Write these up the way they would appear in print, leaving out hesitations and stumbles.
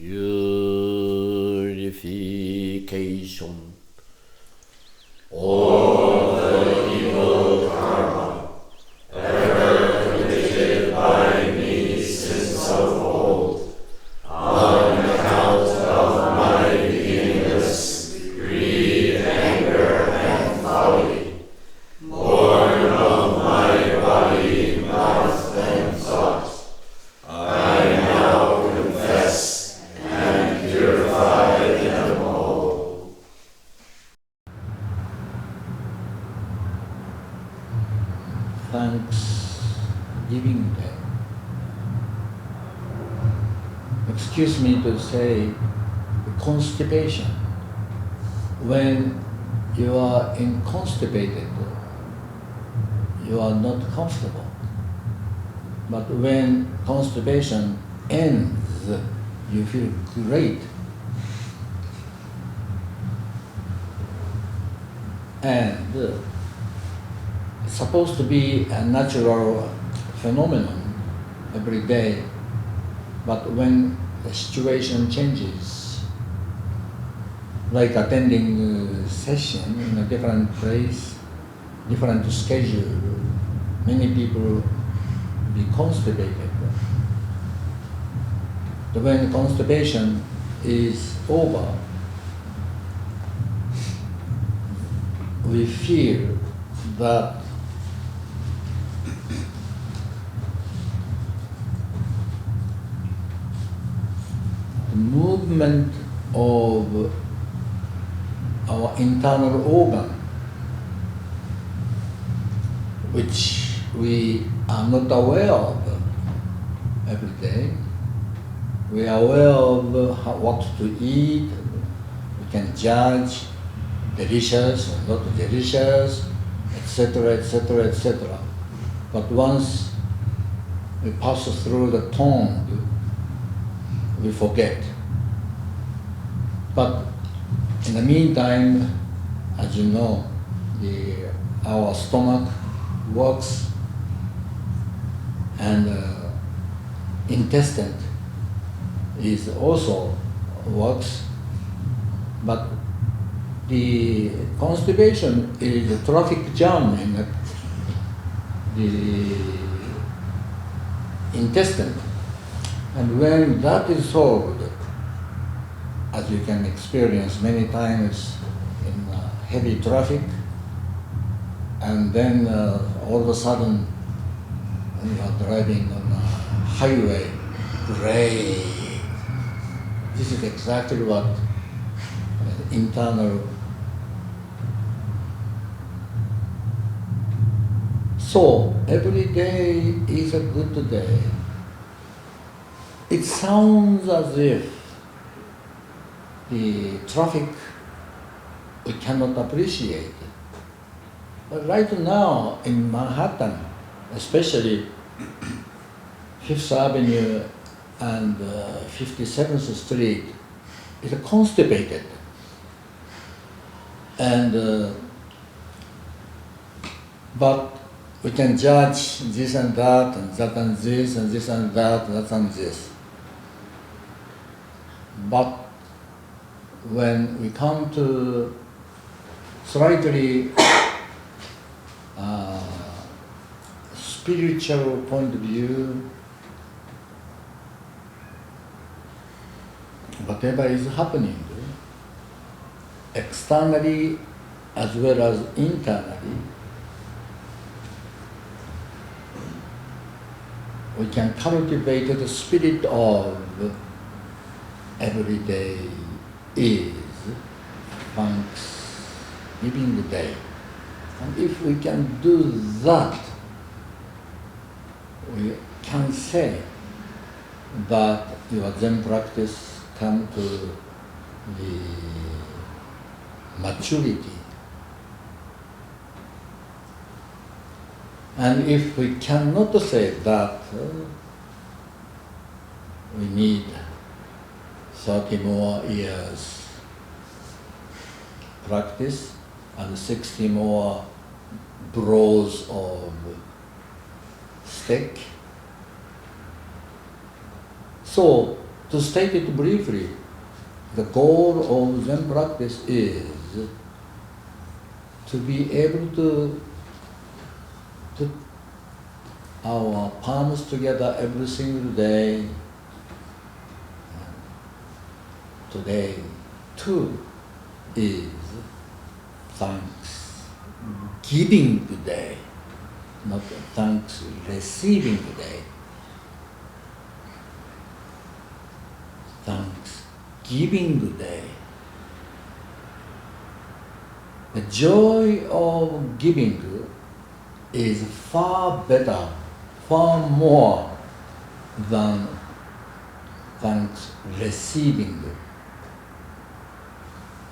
purification. All the evil karma ever committed by me since of old, on account of my beginningless greed, anger, and folly, born of my body, mouth, and thought, I now confess and purify them all. Thanksgiving Day. Excuse me to say, constipation. When you are inconstipated, you are not comfortable. But when constipation ends, you feel great. And it's supposed to be a natural phenomenon every day. But when the situation changes, like attending a session in a different place, different schedule, many people be constipated. But when constipation is over, we feel that the movement of our internal organ, which we are not aware of every day. We are aware of what to eat, we can judge delicious or not delicious, etc., etc., etc. But once we pass through the tongue, we forget. But in the meantime, as you know, our stomach works and intestine is also works, but the constipation is a traffic jam in the intestine, and when that is solved, as you can experience many times in heavy traffic, and then all of a sudden when you are driving on a highway, great. This is exactly what internal. So every day is a good day. It sounds as if the traffic we cannot appreciate. But right now in Manhattan, especially 5th Avenue and 57th Street, is constipated. And but we can judge this and that and that and this and this and that and this. But when we come to slightly spiritual point of view, whatever is happening externally as well as internally, we can cultivate the spirit of every day is Thanksgiving Day. And if we can do that, we can say that your Zen practice come to the maturity. And if we cannot say that, we need 30 more years practice and 60 more blows of stick. So To state it briefly, the goal of Zen practice is to be able to put our palms together every single day. Today, too, is Thanksgiving Day, not thanks receiving Day. Thanksgiving Day. The joy of giving is far better, far more than thanks receiving.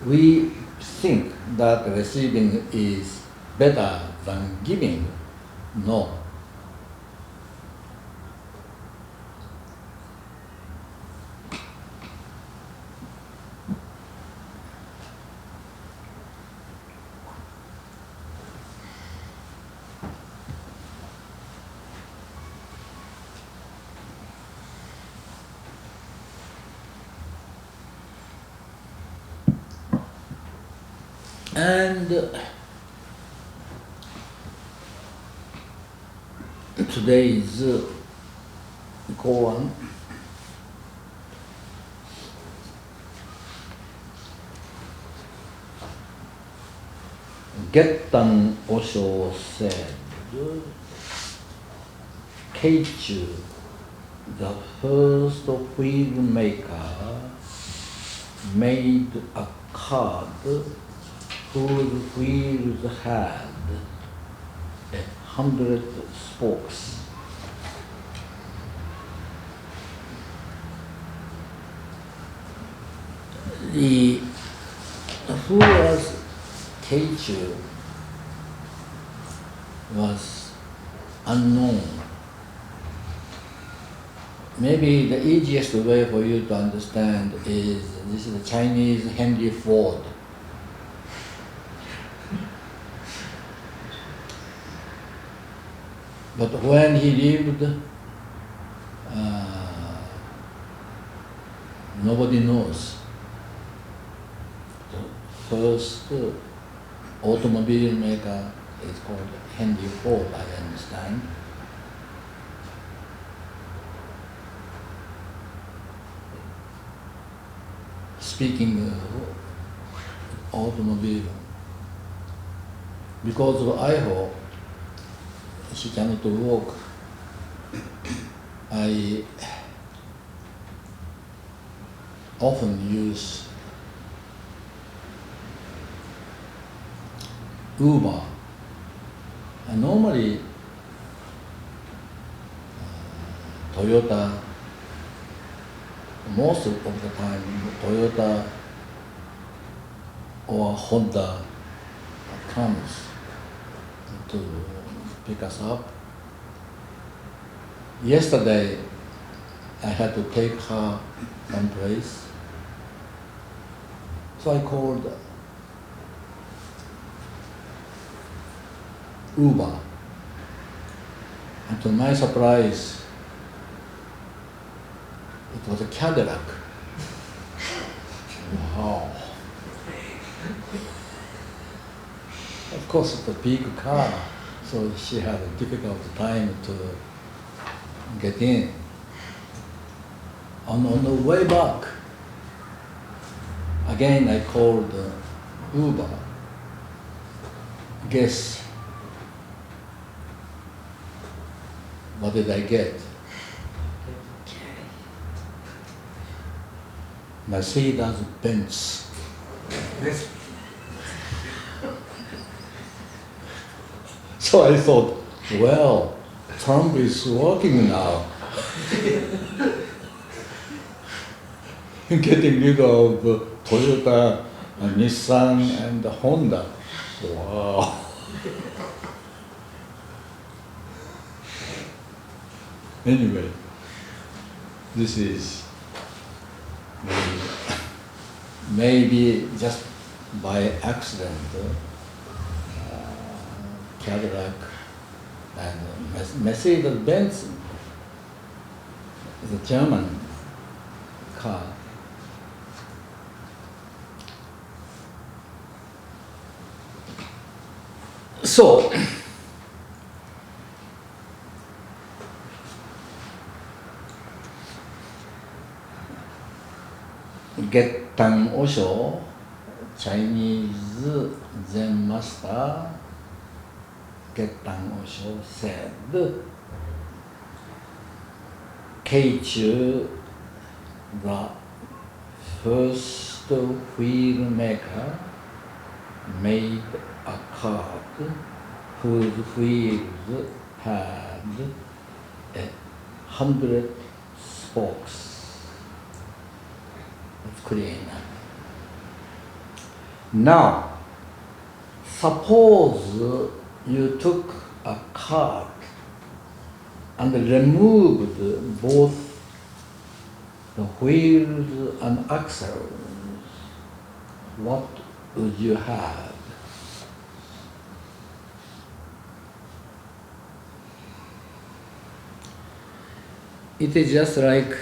We think that receiving is better than giving. No. And today's koan Zendon Rosho said, Keishu, the first wheel maker, made a card whose wheels had 100 spokes. Who was Keishu was unknown. Maybe the easiest way for you to understand is this is the Chinese Henry Ford. But when he lived, nobody knows. The first automobile maker is called Henry Ford, I understand. Speaking of automobile, because of Iho, she cannot walk. I often use Uber. And normally Toyota, most of the time Toyota or Honda comes to pick us up. Yesterday, I had to take her someplace, so I called Uber, and to my surprise, it was a Cadillac. Wow. Of course, it's a big car, so she had a difficult time to get in. On the way back, again I called Uber. Guess what did I get? Mercedes-Benz. So I thought, well, Trump is working now. Getting rid of Toyota, Nissan, and Honda. Wow. Anyway, this is maybe just by accident, Cadillac and Mercedes-Benz is a German car. So, Gettan Osho, Chinese Zen master, Gettan Osho said, Keishu, the first wheel maker, made a cart whose wheels had 100 spokes. It's clear enough. Now, suppose you took a cart and removed both the wheels and axles, what would you have? It is just like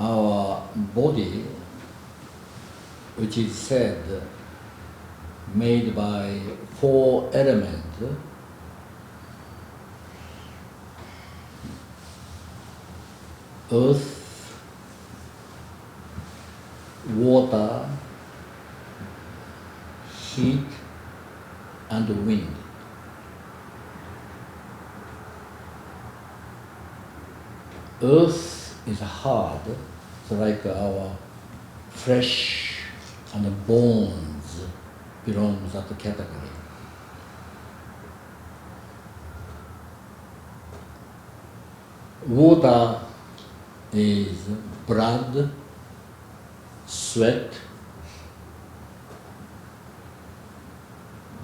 our body, which is said made by 4 elements: earth, water, heat, and wind. Earth is hard, so like our flesh and bones belongs to that category. Water is blood, sweat,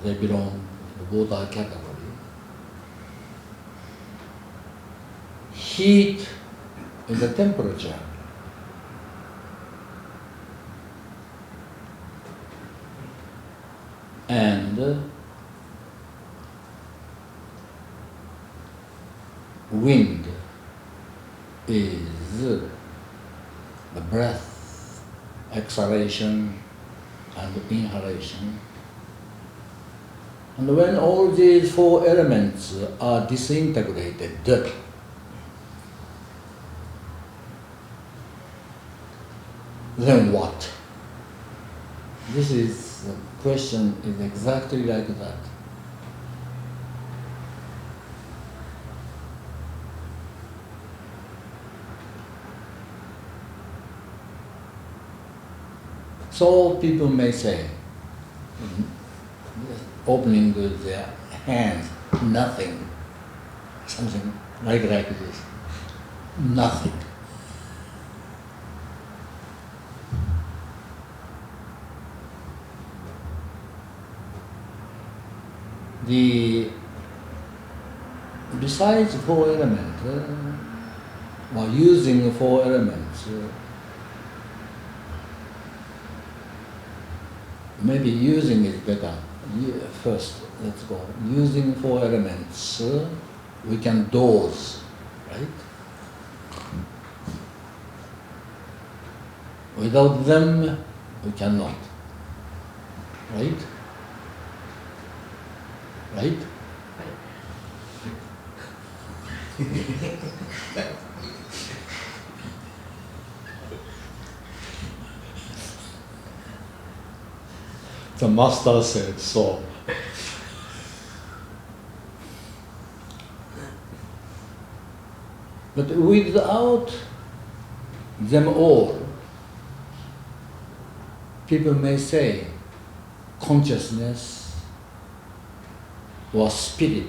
they belong to the water category. Heat is the temperature. And wind is the breath, exhalation and inhalation. And when all these 4 elements are disintegrated, then what? This is the question is exactly like that. So people may say, opening with their hands, nothing, something like this, nothing. Besides 4 elements, or using 4 elements, maybe using is better. First, let's go. Using 4 elements, we can dose, right? Without them, we cannot, right? Right? The master said so. But without them all, people may say consciousness or spirit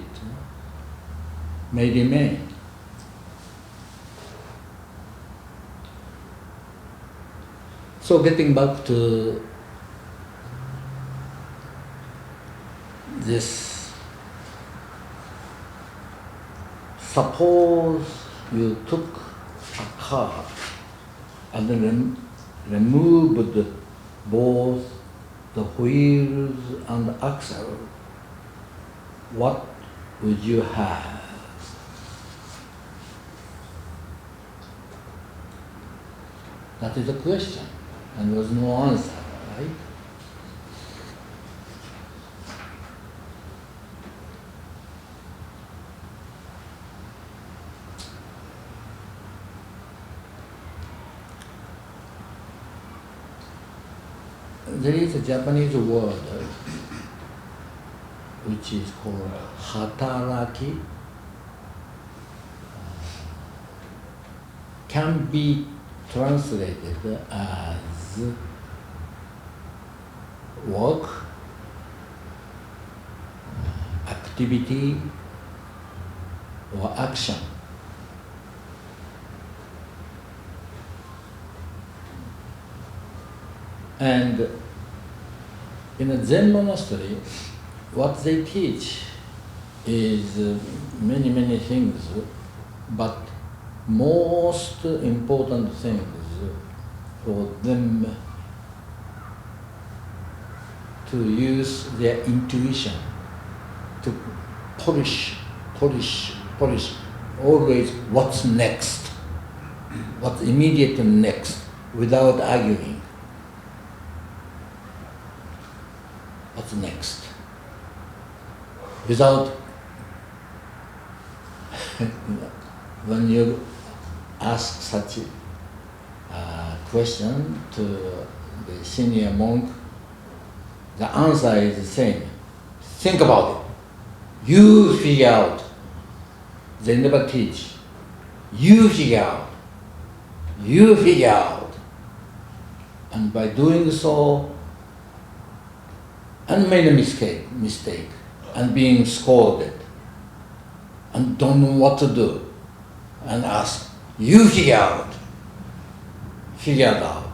may remain. So getting back to this, suppose you took a car and removed both the wheels and axle, what would you have? That is the question, and there was no answer, right? There is a Japanese word which is called hataraki, can be translated as work, activity, or action. And in a Zen monastery, what they teach is many things, but most important thing is for them to use their intuition to polish always what's next, what's immediate next, without arguing. What's next? Without, when you ask such a question to the senior monk, the answer is the same. Think about it. You figure out. They never teach. You figure out. You figure out. And by doing so, and made a mistake, and being scolded, and don't know what to do, and ask, you figure it out,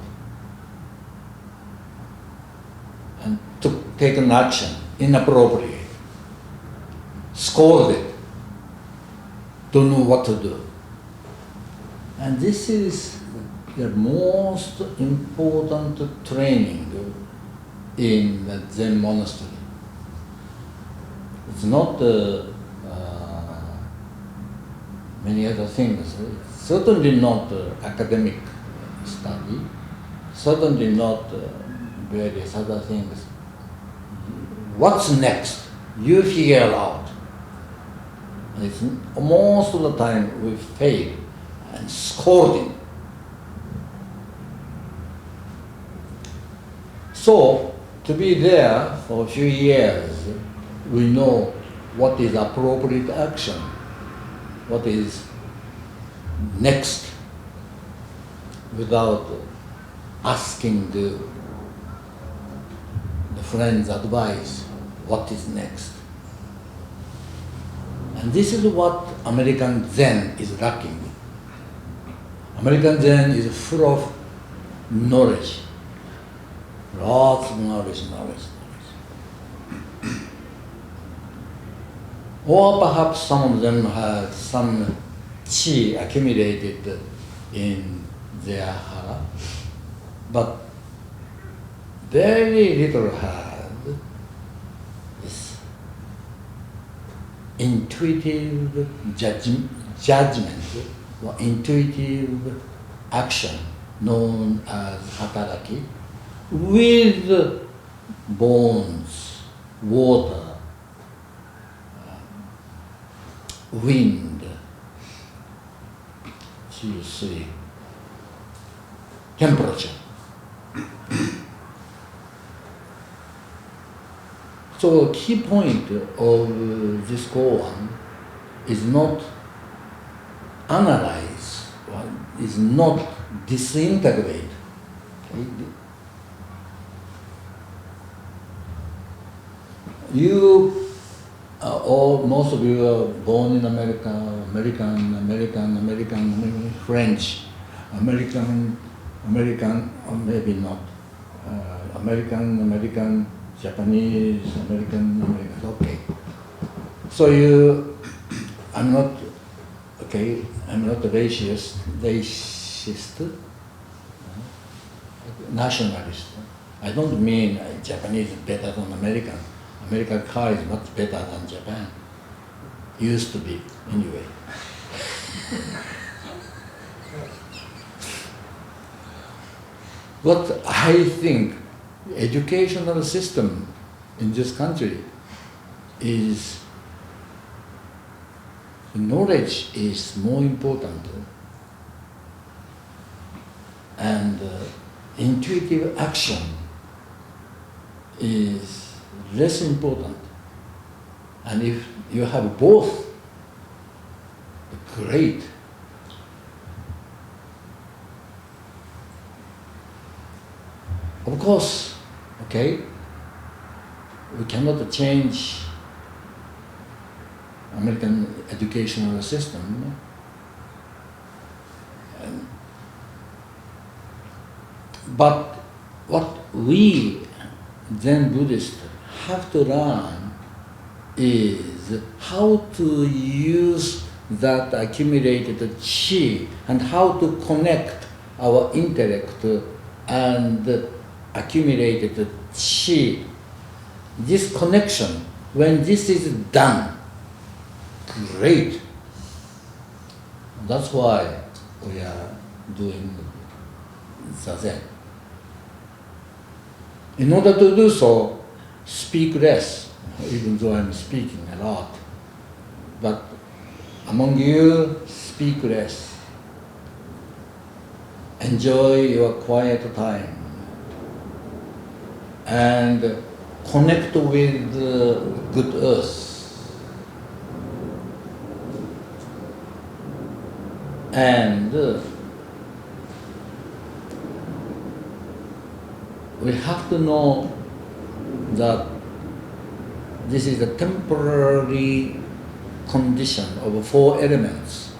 and to take an action, inappropriate, scolded, don't know what to do. And this is the most important training in the Zen monastery. It's not many other things. It's certainly not academic study, certainly not various other things. What's next? You figure it out. And it's most of the time we fail and scolding. So, to be there for a few years, we know what is appropriate action, what is next, without asking the friend's advice, what is next. And this is what American Zen is lacking. American Zen is full of knowledge. Lots of knowledge. Or perhaps some of them have some chi accumulated in their heart, but very little have this intuitive judgment or intuitive action known as hataraki, with bones, water, wind, 2, 3, temperature. So a key point of this koan is not analyze, is not disintegrate. You, or most of you are born in America, American, French, American, or maybe not, American, Japanese, American, okay. So I'm not a racist, nationalist. I don't mean Japanese is better than American. American car is much better than Japan. Used to be, anyway. what I think educational system in this country is knowledge is more important and intuitive action is less important. And if you have both, great. Of course, okay, we cannot change American educational system. But what we Zen Buddhists have to learn is how to use that accumulated chi and how to connect our intellect and accumulated chi. This connection, when this is done, great. That's why we are doing Zazen. In order to do so, speak less, even though I'm speaking a lot. But among you, speak less. Enjoy your quiet time and connect with good earth. And we have to know that this is a temporary condition of four elements.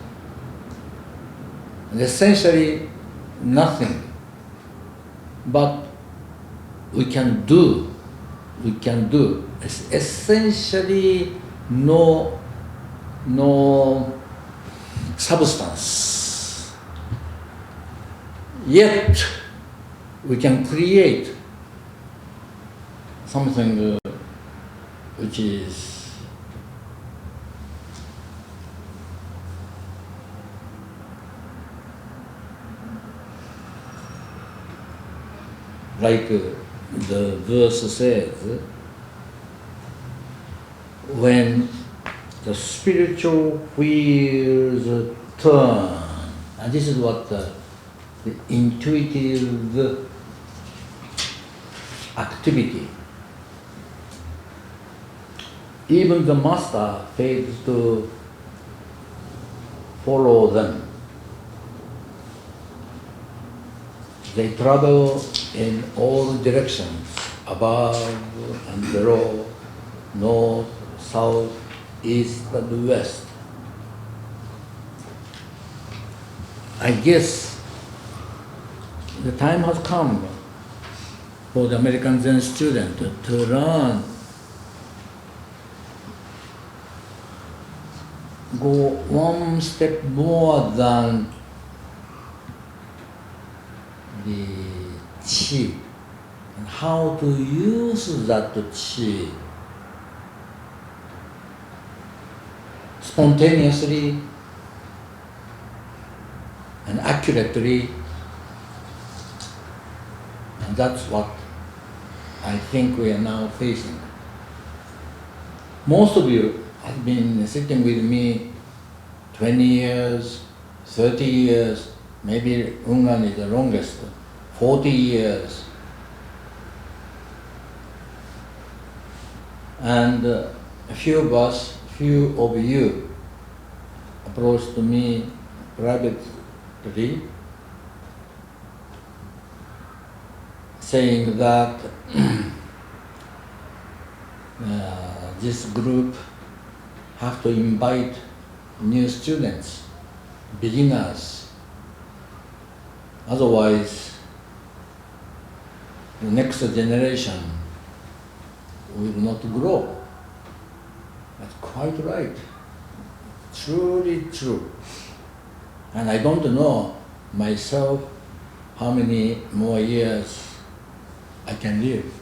And essentially nothing, but we can do. It's essentially no substance. Yet we can create something which is like the verse says, when the spiritual wheels turn, and this is what the intuitive activity. Even the master fails to follow them. They travel in all directions, above and below, north, south, east and west. I guess the time has come for the American Zen student to learn, go one step more than the chi, and how to use that chi spontaneously and accurately. And that's what I think we are now facing. Most of you have been sitting with me 20 years, 30 years, maybe Ungan is the longest, 40 years. And a few of you approached me privately, saying that this group have to invite new students, beginners. Otherwise, the next generation will not grow. That's quite right. Truly true. And I don't know myself how many more years I can live.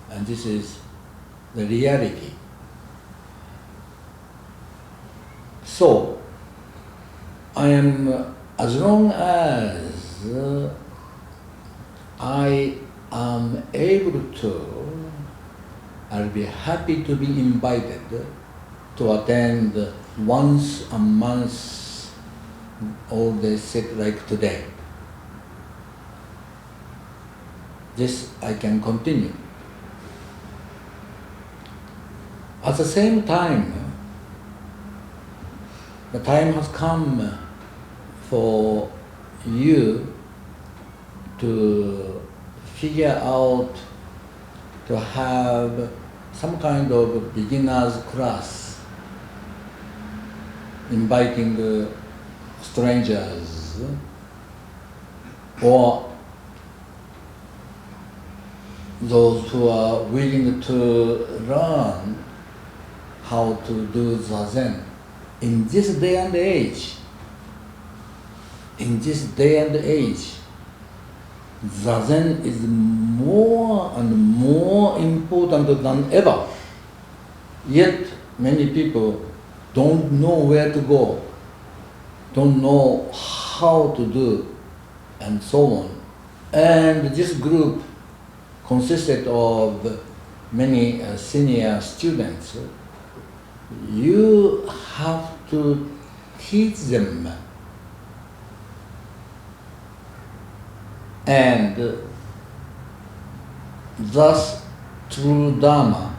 And this is the reality. So, I am, as long as I am able to, I'll be happy to be invited to attend once a month all day sit like today. This I can continue. At the same time, the time has come for you to figure out to have some kind of beginner's class, inviting strangers or those who are willing to learn how to do Zazen. In this day and age, Zazen is more and more important than ever. Yet many people don't know where to go, don't know how to do, and so on. And this group consisted of many senior students. You have to teach them, and thus true Dharma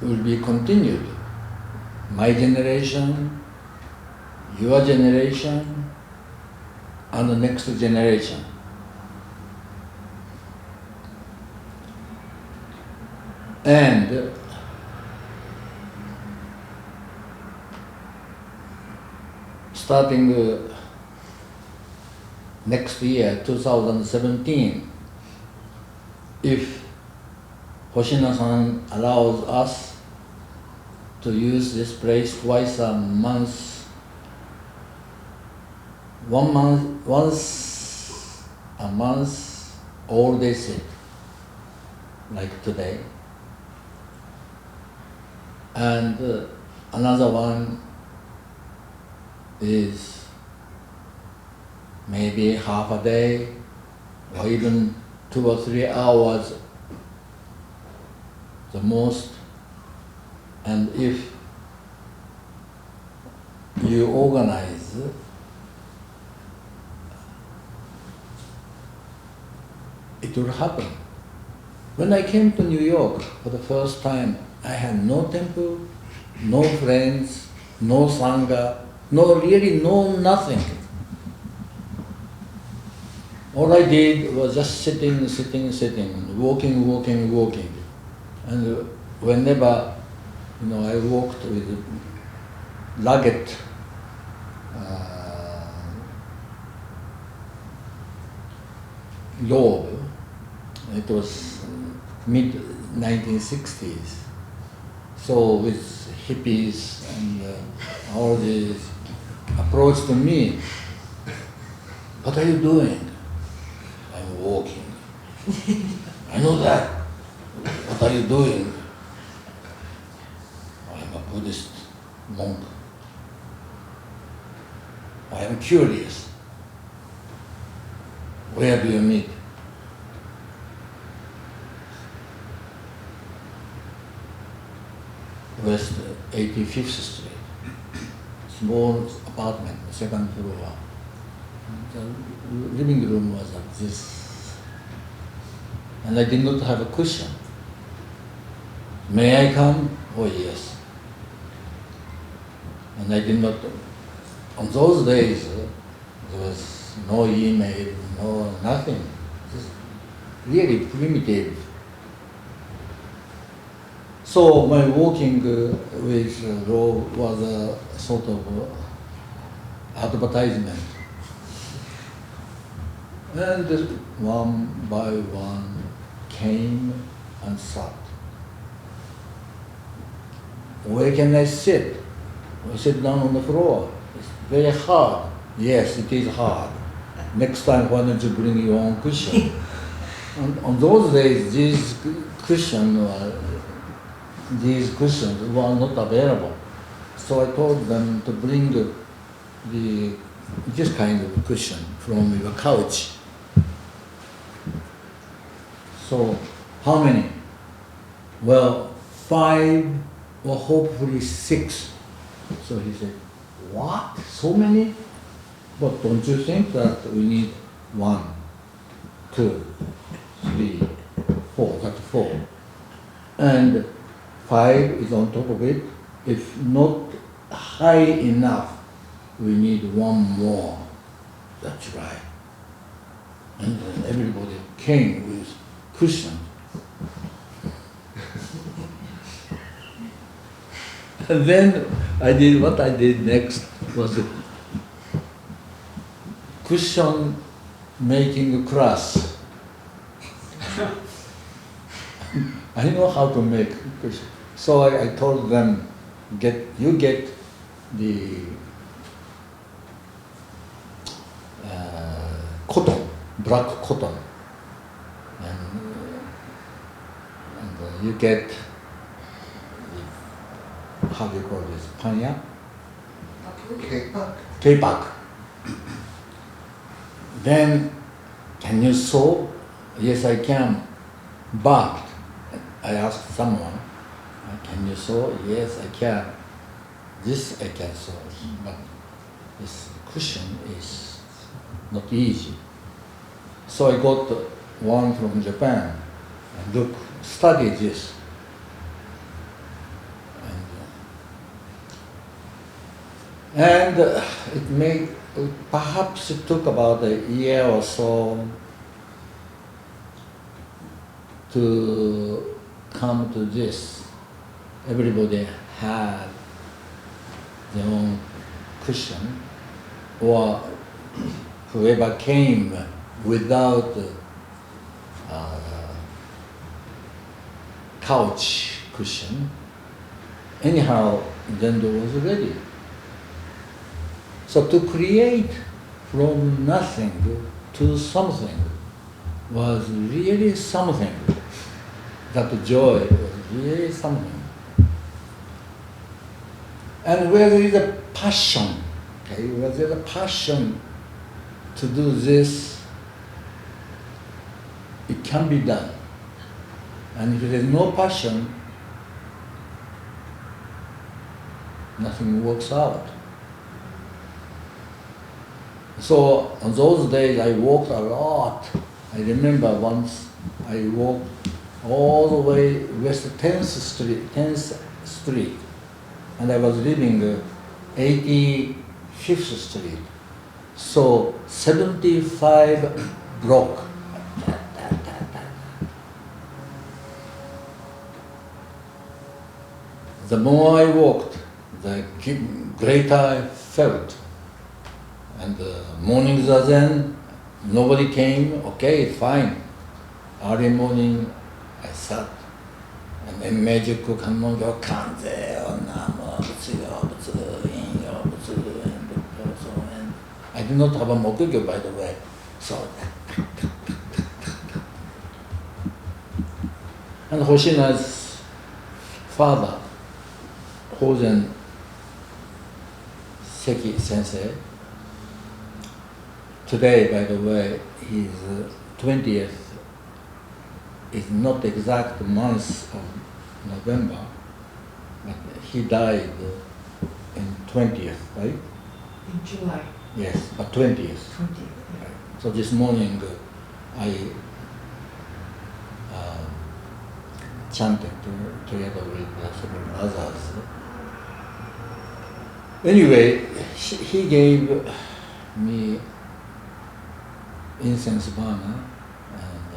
will be continued. My generation, your generation, and the next generation. And starting next year, 2017, if Hoshino-san allows us to use this place twice a month, once a month, all day sit, like today. And another one is maybe half a day or even 2 or 3 hours the most. And if you organize, it will happen. When I came to New York for the first time, I had no temple, no friends, no Sangha, no nothing. All I did was just sitting, walking. And whenever, I walked with lugged robe. It was mid-1960s. So with hippies and all these approached me, "What are you doing?" "I'm walking." "I know that. What are you doing?" "I'm a Buddhist monk." "I am curious. Where do you meet?" West 85th Street, small apartment, second floor. The living room was like this. And I did not have a cushion. "May I come?" "Oh, yes." And I did not, on those days, there was no email, no nothing. Just really primitive. So my walking with robe was a sort of advertisement. And one by one came and sat. "Where can I sit?" "I sit down on the floor." "It's very hard." "Yes, it is hard. Next time, why don't you bring your own cushion?" On those days, these cushions were not available. So I told them to bring this kind of cushion from your couch. So, how many? Well, 5 or hopefully 6. So he said, what? So many? But don't you think that we need 1, 2, 3, 4, that's 4. And 5 is on top of it. If not high enough, we need 1 more. That's right. And then everybody came with cushion. And then what I did next was cushion making class. I know how to make cushion. So I told them, you get the cotton, black cotton, and you get how do you call this? Panya? K-pack. Then, can you sew? Yes, I can. But, I asked someone, can you sew? Yes, I can. This I can sew, but this cushion is not easy. So I got one from Japan, and study this. And perhaps it took about a year or so to come to this. Everybody had their own cushion, or whoever came without couch cushion, anyhow, Zendon was ready. So to create from nothing to something was really something. That joy was really something. And where there is a passion, where there is a passion to do this, it can be done. And if there is no passion, nothing works out. So on those days I walked a lot. I remember once I walked all the way west 10th Street, and I was living 85th Street. So 75 block. The more I walked, the greater I felt. And morning zazen, nobody came, okay, fine. Early morning, I sat, and then magic kannon go kanze, namo, and I did not have a mokugyo, by the way. So, and Hoshina's father, Hosen Seki Sensei, today, by the way, his 20th is not the exact month of November, but he died in 20th, right? In July. Yes, but 20th. 20th. Yeah. So this morning I chanted together with several others. Anyway, he gave me incense burner, and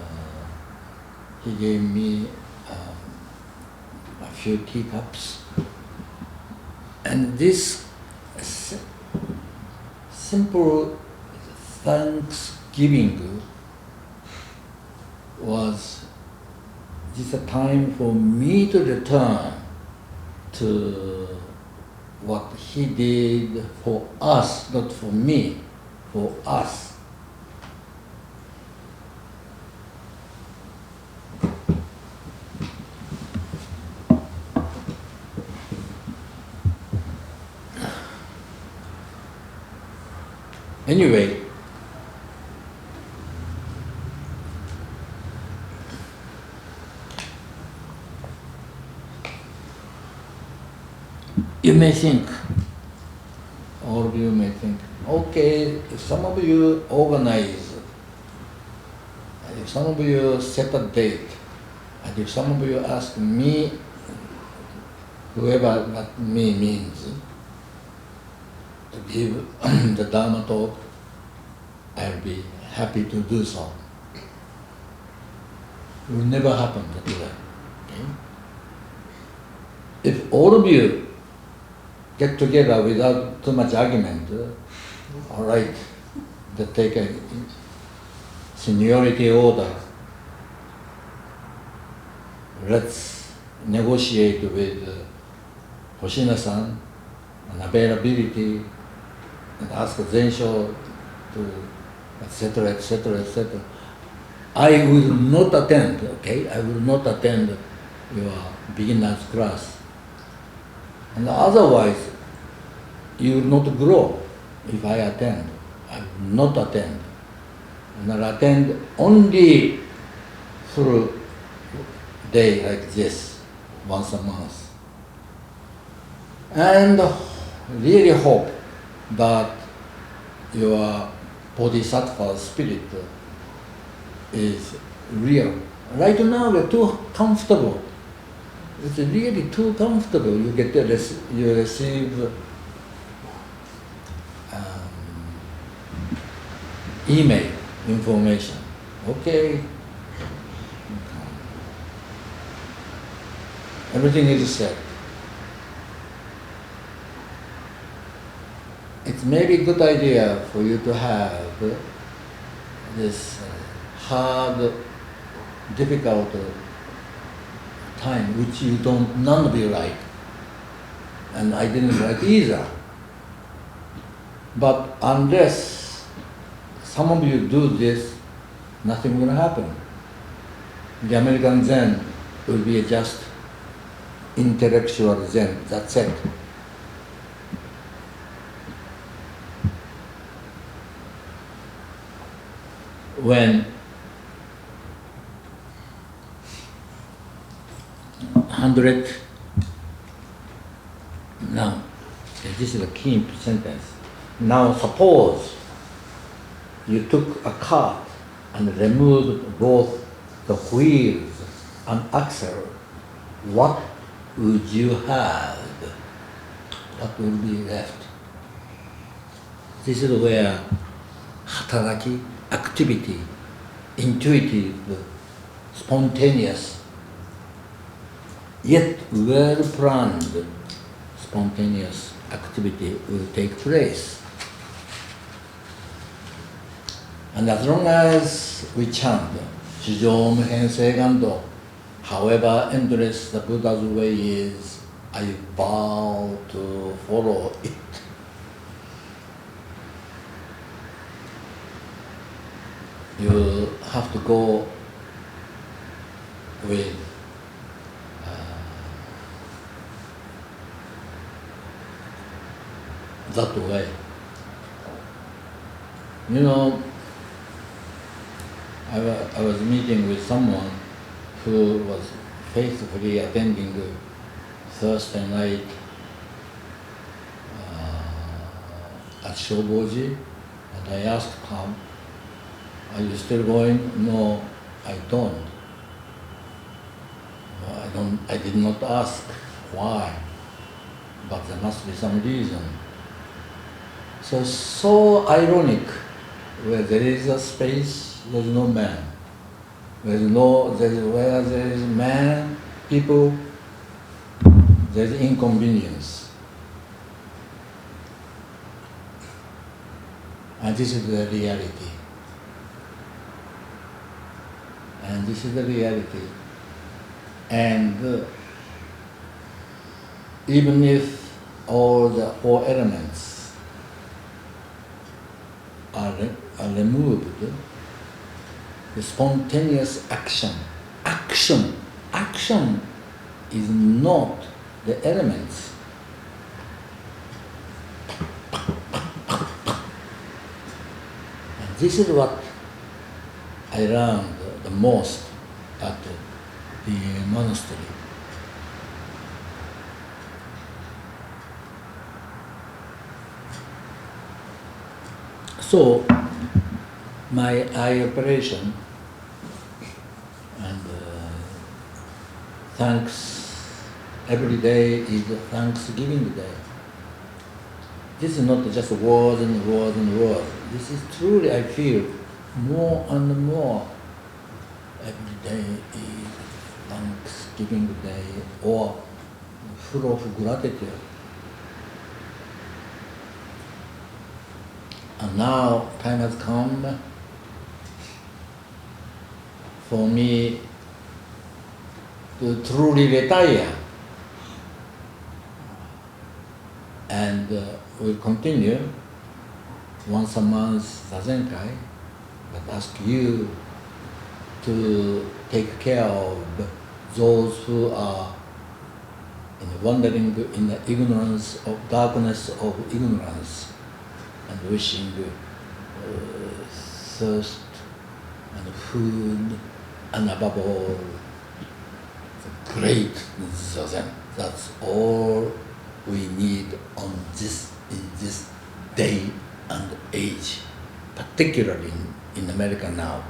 he gave me a few teacups, and this simple Thanksgiving was just a time for me to return to what he did for us, not for me, for us. Anyway, you may think, all of you may think, okay, if some of you organize, if some of you set a date, and if some of you ask me, whoever that me means, to give the Dharma talk, I'll be happy to do so. It will never happen that way. Okay? If all of you get together without too much argument, all right, they take a seniority order. Let's negotiate with Hoshina-san on availability and ask Zensho to etc., etc., etc. I will not attend, okay? I will not attend your beginner's class. And otherwise, you will not grow if I attend. I will not attend. And I'll attend only through day like this, once a month. And really hope that your bodhisattva spirit is real. Right now we're too comfortable. It's really too comfortable. You get to you receive email information. Okay. Everything is set. It may be a good idea for you to have this hard, difficult time which you don't, none of you like. And I didn't like either. But unless some of you do this, nothing will happen. The American Zen will be just intellectual Zen, that's it. When 100, now, this is a key sentence. Now suppose you took a cart and removed both the wheels and axle, what would you have? What will be left? This is where hataraki, activity, intuitive, spontaneous, yet well-planned spontaneous activity will take place. And as long as we chant, Shijom Hensei Gando, however endless the Buddha's way is, I vow to follow it. You have to go with that way. You know, I was meeting with someone who was faithfully attending Thursday night at Shoboji, and I asked him, are you still going? No, I don't. I did not ask why, but there must be some reason. So ironic, where there is a space, there is no man. Where there is man, people, there is inconvenience. And this is the reality. And this is the reality. And even if all the four elements are removed, the spontaneous action is not the elements. And this is what I learned the most at the monastery. So, my eye operation and every day is Thanksgiving Day. This is not just words and words and words. This is truly, I feel, more and more. Every day is Thanksgiving Day or full of gratitude. And now time has come for me to truly retire. And we'll continue once a month Zazenkai, but ask you to take care of those who are wandering in the ignorance of darkness of ignorance and wishing thirst and food and above all the great Zazen. That's all we need in this day and age, particularly in America now.